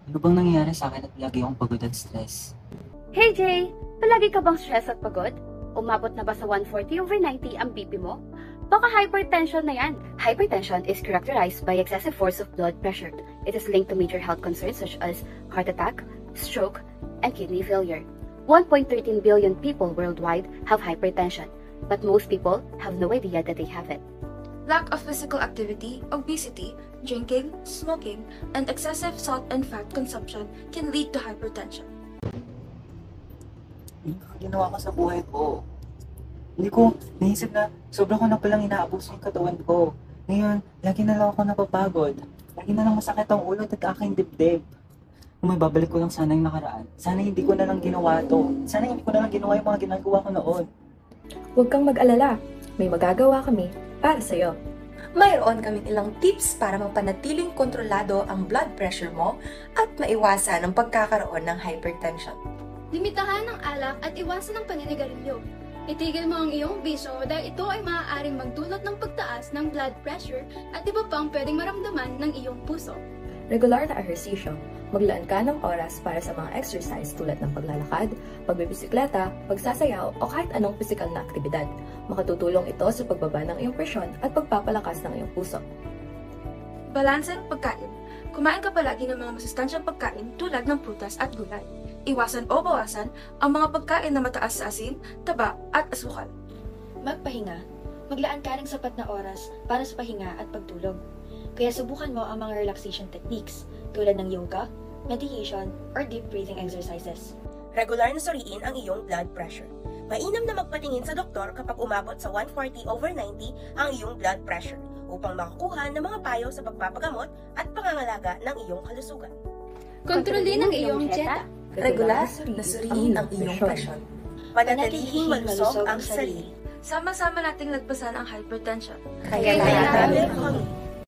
Ano bang nangyayari sa akin at lagi akong pagod at stress? Hey Jay! Palagi ka bang stress at pagod? Umabot na ba sa 140/90 ang BP mo? Baka hypertension na yan. Hypertension is characterized by excessive force of blood pressure. It is linked to major health concerns such as heart attack, stroke, and kidney failure. 1.13 billion people worldwide have hypertension, but most people have no idea that they have it. Lack of physical activity, obesity, drinking, smoking, and excessive salt and fat consumption can lead to hypertension. Ano ang ginawa ko sa buhay ko? Hindi ko naisip na sobrang ko na palang inaabuso yung katawan ko. Ngayon, lagi na lang ako napapagod. Lagi na lang masakit ang ulo at aking dibdib. Kung may babalik ko lang sana yung nakaraan, sana hindi ko na lang ginawa to. Sana hindi ko na lang ginawa yung mga ginagawa ko noon. Huwag kang mag-alala. May magagawa kami para sa'yo. Mayroon kaming ilang tips para mapanatiling kontrolado ang blood pressure mo at maiwasan ang pagkakaroon ng hypertension. Limitahan ang alak at iwasan ang paninigarilyo. Itigil mo ang iyong bisyo dahil ito ay maaaring magdulot ng pagtaas ng blood pressure at iba pang pwedeng maramdaman ng iyong puso. Regular na ehersisyo. Maglaan ka ng oras para sa mga exercise tulad ng paglalakad, pagbibisikleta, pagsasayaw o kahit anong pisikal na aktibidad. Makatutulong ito sa pagbaba ng iyong presyon at pagpapalakas ng iyong puso. Balanse ang pagkain. Kumain ka palagi ng mga masustansyang pagkain tulad ng prutas at gulay. Iwasan o bawasan ang mga pagkain na mataas sa asin, taba at asukal. Magpahinga. Maglaan ka ng sapat na oras para sa pahinga at pagtulog. Kaya subukan mo ang mga relaxation techniques tulad ng yoga, meditation, or deep breathing exercises. Regular na suriin ang iyong blood pressure. Mainam na magpatingin sa doktor kapag umabot sa 140/90 ang iyong blood pressure upang makakuha ng mga payo sa pagpapagamot at pangangalaga ng iyong kalusugan. Kontrolin ang iyong dieta. Regular na suriin ang iyong presyon. Panatilihing malusog ang sarili. Sama-sama nating lagpasan ang hypertension. Kaya tayo kami.